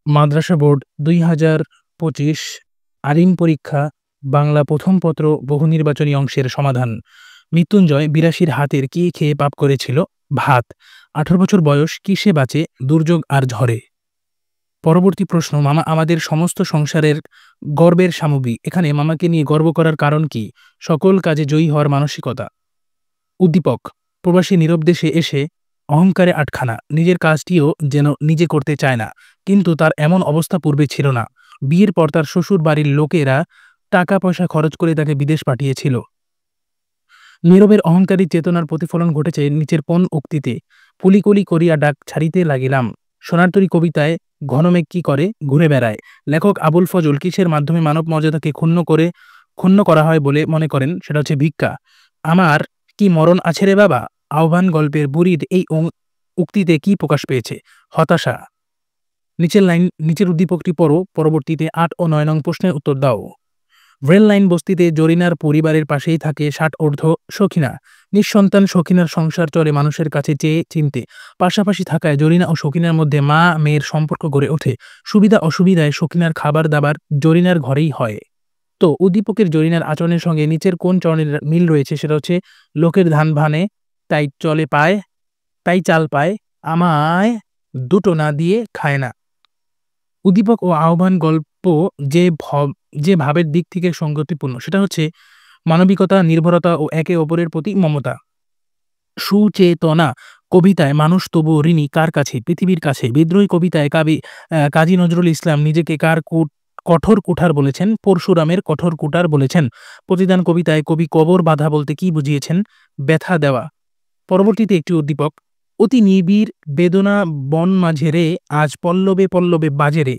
মাদ্রাসা board ২০২৫ আলিম পরীক্ষা বাংলা প্রথম পত্র বহুনির্বাচনী অংশের সমাধান। মৃত্যুঞ্জয় ৮২ হাতের কি খেয়ে পাপ করেছিল? ভাত। ১৮ বছর বয়স কিসে বাঁচে দুর্যোগ আর ঝড়ে? পরবর্তী প্রশ্ন, মামা আমাদের সমস্ত সংসারের গর্বের সামগ্রী। এখানে মামাকে নিয়ে গর্ব করার কারণ কি? সকল কাজে জয়ী হওয়ার মানসিকতা। উদ্দীপক, প্রবাসী নীরব দেশে এসে অহংকারে আটখানা, নিজের কাজটিও যেন নিজে করতে চায় না, কিন্তু তার এমন অবস্থা পূর্বে ছিল না। বিয়ের পর তার শ্বশুর বাড়ির লোকেরা টাকা পয়সা খরচ করে তাকে বিদেশ পাঠিয়েছিল। নীরবের অহংকারী চেতনার প্রতিফলন ঘটেছে নিচের কোন উক্তিতে? পুলিকলি করিয়া ডাক ছাড়িতে লাগিলাম। সোনারতরী কবিতায় ঘনমেঘ কি করে? ঘুরে বেড়ায়। লেখক আবুল ফজল কিসের মাধ্যমে মানব মর্যাদাকে ক্ষুণ্ণ করা হয় বলে মনে করেন? সেটা হচ্ছে ভিক্ষা। আমার কি মরণ আছে রে বাবা আহ্বান গল্পের বুড়ির এই উক্তিতে কি প্রকাশ পেয়েছে? হতাশা। নিচের উদ্দীপকটি পড়ো, পরবর্তীতে ৮ ও ৯ নং প্রশ্নের উত্তর দাও। রেল লাইন বস্তিতে জরিনার পরিবারের পাশেই থাকে ৬০ ঊর্ধ্ব সখিনা। নিঃসন্তান সখিনার সংসার চলে মানুষের কাছে চেয়ে চিনতে। পাশাপাশি থাকায় জরিনা ও সখিনার মধ্যে মা মেয়ের সম্পর্ক গড়ে ওঠে। সুবিধা অসুবিধায় সখিনার খাবার দাবার জরিনার ঘরেই হয়। তো উদ্দীপকের জরিনার আচরণের সঙ্গে নিচের কোন চরণের মিল রয়েছে? সেটা হচ্ছে লোকের ধান ভানে তাই চলে পায়, তাই চাল পায়, আমায় দুটো না দিয়ে খায় না। উদ্দীপক ও আহ্বান গল্প যে ভাবের দিক থেকে সঙ্গতিপূর্ণ সেটা হচ্ছে মানবিকতা, নির্ভরতা ও একে অপরের প্রতি মমতা। সুচেতনা কবিতায় মানুষ তবুও ঋণী কার কাছে? পৃথিবীর কাছে। বিদ্রোহী কবিতায় কাজী নজরুল ইসলাম নিজেকে কার কঠোর কুঠার বলেছেন? পরশুরামের কঠোর কুঠার বলেছেন। প্রতিদান কবিতায় কবি কবর বাঁধা বলতে কি বুঝিয়েছেন? ব্যথা দেওয়া। পরবর্তীতে একটি উদ্দীপক, অতি নিবিড় বেদনা বন মাঝেরে আজ পল্লবে পল্লবে বাজেরে,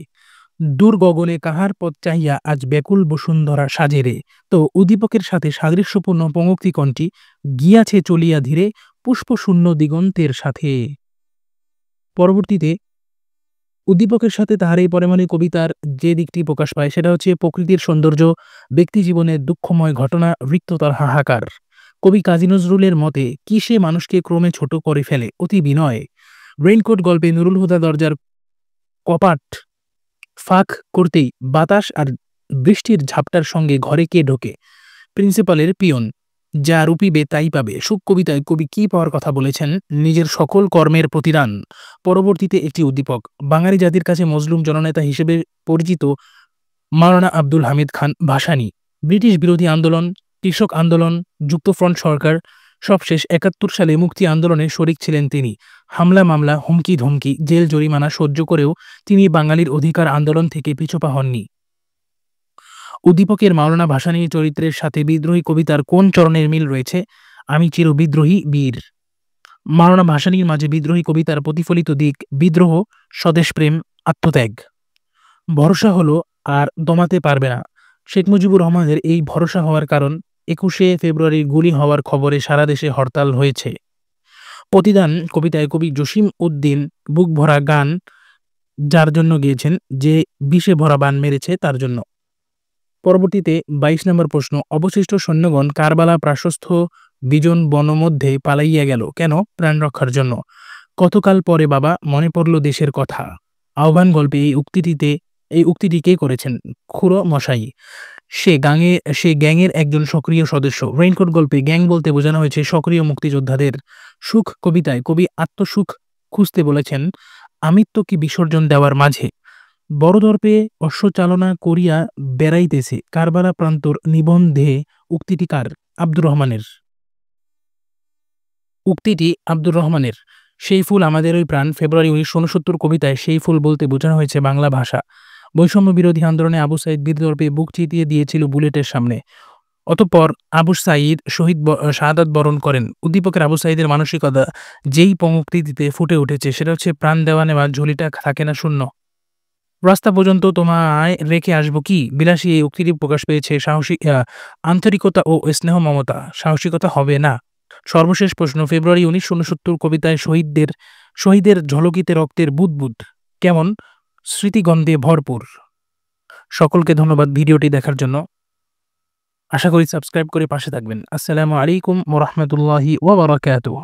দূর গগনে কাহার পথ চাহিয়া আজ ব্যাকুল বসুন্ধরা সাজেরে। তো উদ্দীপকের সাথে সাদৃশ্যপূর্ণ পঙ্ক্তি কোনটি? গিয়াছে চলিয়া ধীরে পুষ্পশূন্য দিগন্তের সাথে। পরবর্তীতে উদ্দীপকের সাথে তাহার এই পরমাণু কবিতার যে দিকটি প্রকাশ পায় সেটা হচ্ছে প্রকৃতির সৌন্দর্য, ব্যক্তি জীবনের দুঃখময় ঘটনা, রিক্ততার হাহাকার। কবি কাজী নজরুলের মতে কিসে মানুষকে ক্রমে ছোট করে ফেলে? অতি বিনয়। রেইনকোট গল্পে নুরুল হুদা দরজার কপাট ফাঁক করতেই বাতাস আর বৃষ্টির ঝাপটার সঙ্গে ঘরে কে ঢোকে? প্রিন্সিপালের পিয়ন। যা রূপিবে তাই পাবে। সুখ কবিতায় কবি কি পাওয়ার কথা বলেছেন? নিজের সকল কর্মের প্রতিদান। পরবর্তীতে একটি উদ্দীপক, বাঙালি জাতির কাছে মজলুম জননেতা হিসেবে পরিচিত মাওলানা আব্দুল হামিদ খান ভাসানী। ব্রিটিশ বিরোধী আন্দোলন, কৃষক আন্দোলন, যুক্তফ্রন্ট সরকার, সবশেষ ৭১ সালে মুক্তি আন্দোলনে শরিক ছিলেন তিনি। হামলা মামলা, হুমকি ধমকি, জেল জরিমানা সহ্য করেও তিনি বাঙালির অধিকার আন্দোলন থেকে পিছপা হননি। উদ্দীপকের মাওলানা ভাসানী চরিত্রের সাথে বিদ্রোহী কবিতার কোন চরণের মিল রয়েছে? আমি চির বিদ্রোহী বীর। মাওলানা ভাসানীর মাঝে বিদ্রোহী কবিতার প্রতিফলিত দিক বিদ্রোহ, স্বদেশপ্রেম, আত্মত্যাগ। ভরসা হলো আর দমাতে পারবে না। শেখ মুজিবুর রহমানের এই ভরসা হওয়ার কারণ ২১শে ফেব্রুয়ারির গুলি হওয়ার খবরে সারা দেশে হরতাল হয়েছে। প্রতিদান কবিতায় কবি জসিম উদ্দিন বুক ভরা গান যার জন্য গেয়েছেন? যে বিষে ভরা বান মেরেছে তার জন্য। পরবর্তীতে ২২ নম্বর প্রশ্ন, অবশিষ্ট সৈন্যগণ কারবালা প্রাশস্থ বিজন বনমধ্যে পালাইয়া গেল কেন? প্রাণ রক্ষার জন্য। কতকাল পরে বাবা মনে পড়ল দেশের কথা। আহ্বান গল্পে এই উক্তিটি কে করেছেন? খুড়ো মশাই। সে গ্যাংয়ের একজন সক্রিয় সদস্য। রেইনকোট গল্পে গ্যাং বলতে বোঝানো হয়েছে সক্রিয় মুক্তিযোদ্ধাদের। সুখ কবিতায় কবি আত্মসুখ খুঁজতে বলেছেন আমিত্বকে বিসর্জন দেওয়ার মাঝে। বড় দর্পে অশ্বচালনা করিয়া বেড়াইতেছে কারবালা প্রান্তর নিবন্ধে উক্তিটি কার? আব্দুর রহমানের। উক্তিটি আব্দুর রহমানের। সেই ফুল আমাদের ওই প্রাণ ফেব্রুয়ারি ১৯৬৯ কবিতায় সেই ফুল বলতে বোঝানো হয়েছে বাংলা ভাষা। বৈষম্য বিরোধী আন্দোলনে আবু সাঈদ বীর দর্পে বুক চিতিয়ে দিয়েছিল বুলেটের সামনে। অতঃপর আবু সাঈদ শাহাদাত বরণ করেন। উদ্দীপকের আবু সাঈদের মানসিকতা যেই পঙ্ক্তিতে ফুটে উঠেছে সেটা হচ্ছে প্রাণ দেওয়া নেওয়া ঝুলিটা থাকে না শূন্য। রাস্তা পর্যন্ত তোমায় রেখে আসবো কি? বিলাসী এই উক্তিটি প্রকাশ পেয়েছে আন্তরিকতা ও স্নেহ মমতা। সাহসিকতা হবে না। সর্বশেষ প্রশ্ন, ফেব্রুয়ারি ১৯৬৯ কবিতায় শহীদের ঝলকিতে রক্তের বুদবুদ কেমন? স্মৃতিগন্ধে ভরপুর। সকলকে ধন্যবাদ ভিডিওটি দেখার জন্য। আশা করি সাবস্ক্রাইব করে পাশে থাকবেন। আসসালামু আলাইকুম ওয়া রাহমাতুল্লাহি ওয়া বারাকাতুহু।